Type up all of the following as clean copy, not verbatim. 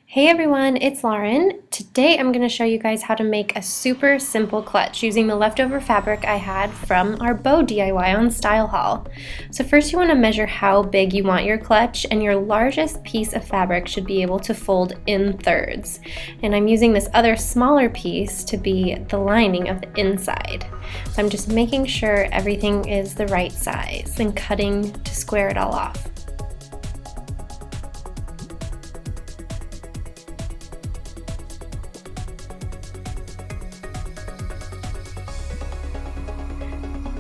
Hey everyone, it's Lauren. Today I'm going to show you guys how to make a super simple clutch using the leftover fabric I had from our bow DIY on Style Haul. So first you want to measure how big you want your clutch, and your largest piece of fabric should be able to fold in thirds. And I'm using this other smaller piece to be the lining of the inside. So I'm just making sure everything is the right size and cutting to square it all off.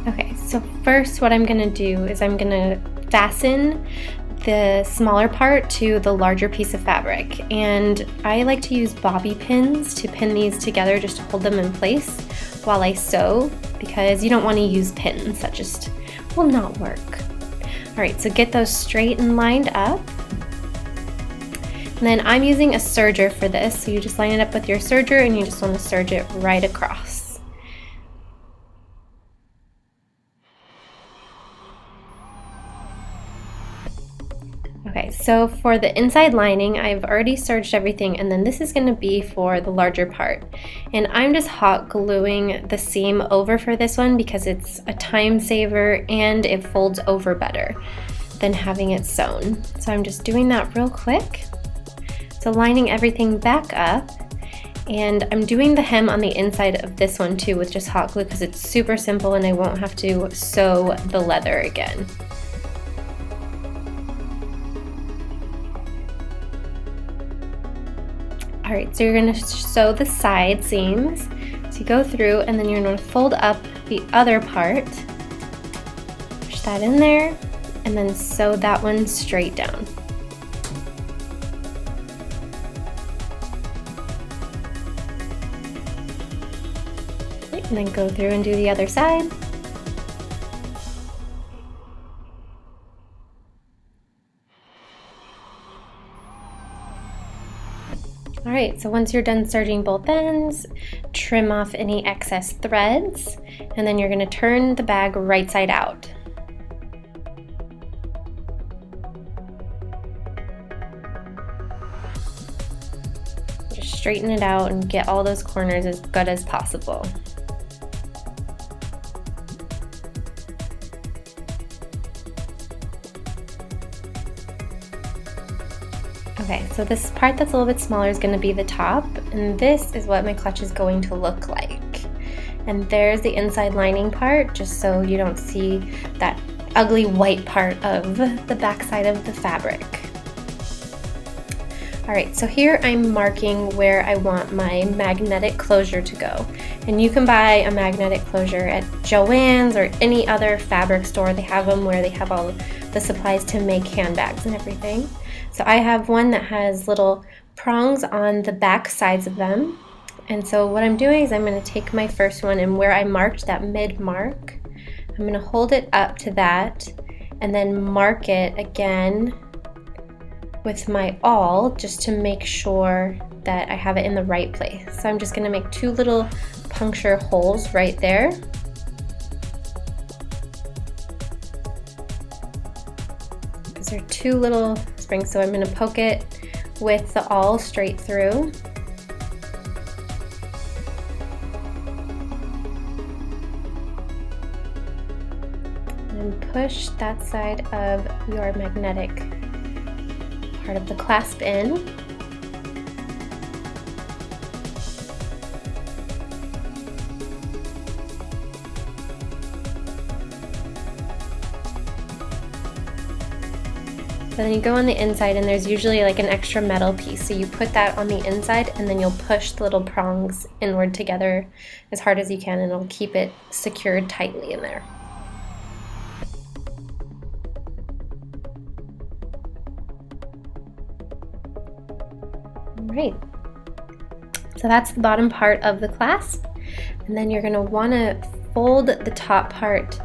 Okay, so first what I'm going to do is I'm going to fasten the smaller part to the larger piece of fabric, and I like to use bobby pins to pin these together just to hold them in place while I sew, because you don't want to use pins, that just will not work. Alright, so get those straight and lined up. And then I'm using a serger for this, so you just line it up with your serger and you just want to serge it right across. Okay, so for the inside lining, I've already serged everything, and then this is going to be for the larger part. And I'm just hot gluing the seam over for this one because it's a time saver and it folds over better than having it sewn. So I'm just doing that real quick. So lining everything back up, and I'm doing the hem on the inside of this one too with just hot glue because it's super simple and I won't have to sew the leather again. Alright, so you're going to sew the side seams. So you go through and then you're going to fold up the other part, push that in there, and then sew that one straight down. And then go through and do the other side. Alright, so once you're done serging both ends, trim off any excess threads, and then you're going to turn the bag right side out. Just straighten it out and get all those corners as good as possible. Okay, so this part that's a little bit smaller is going to be the top, and this is what my clutch is going to look like. And there's the inside lining part, just so you don't see that ugly white part of the back side of the fabric. Alright, so here I'm marking where I want my magnetic closure to go. And you can buy a magnetic closure at Joann's or any other fabric store. They have them where they have all the supplies to make handbags and everything. So I have one that has little prongs on the back sides of them. And so what I'm doing is I'm going to take my first one, and where I marked that mid mark, I'm going to hold it up to that and then mark it again with my awl just to make sure that I have it in the right place. So I'm just going to make two little puncture holes right there. Those are two little springs, so I'm going to poke it with the awl straight through. And push that side of your magnetic part of the clasp in. So then you go on the inside, and there's usually like an extra metal piece, so you put that on the inside and then you'll push the little prongs inward together as hard as you can, and it'll keep it secured tightly in there. Alright, so that's the bottom part of the clasp, and then you're going to want to fold the top part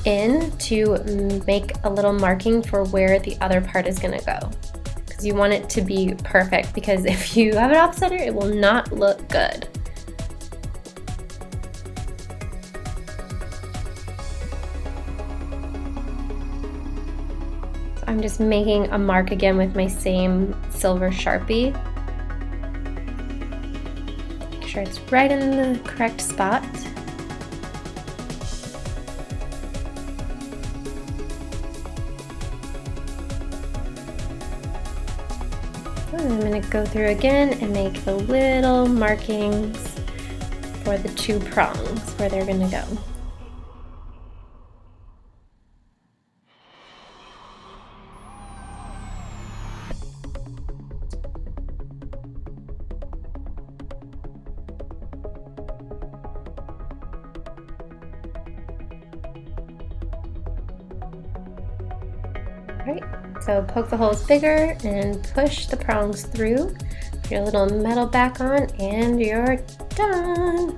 in to make a little marking for where the other part is going to go, because you want it to be perfect, because if you have it off center it will not look good. So I'm just making a mark again with my same silver Sharpie sure it's right in the correct spot. And I'm going to go through again and make the little markings for the 2 prongs where they're going to go. Alright, so poke the holes bigger and push the prongs through. Put your little metal back on and you're done.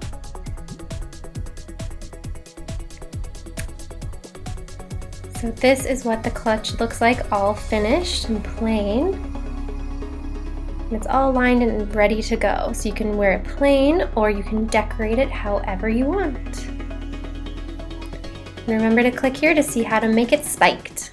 So this is what the clutch looks like, all finished and plain. And it's all lined and ready to go. So you can wear it plain or you can decorate it however you want. And remember to click here to see how to make it spiked.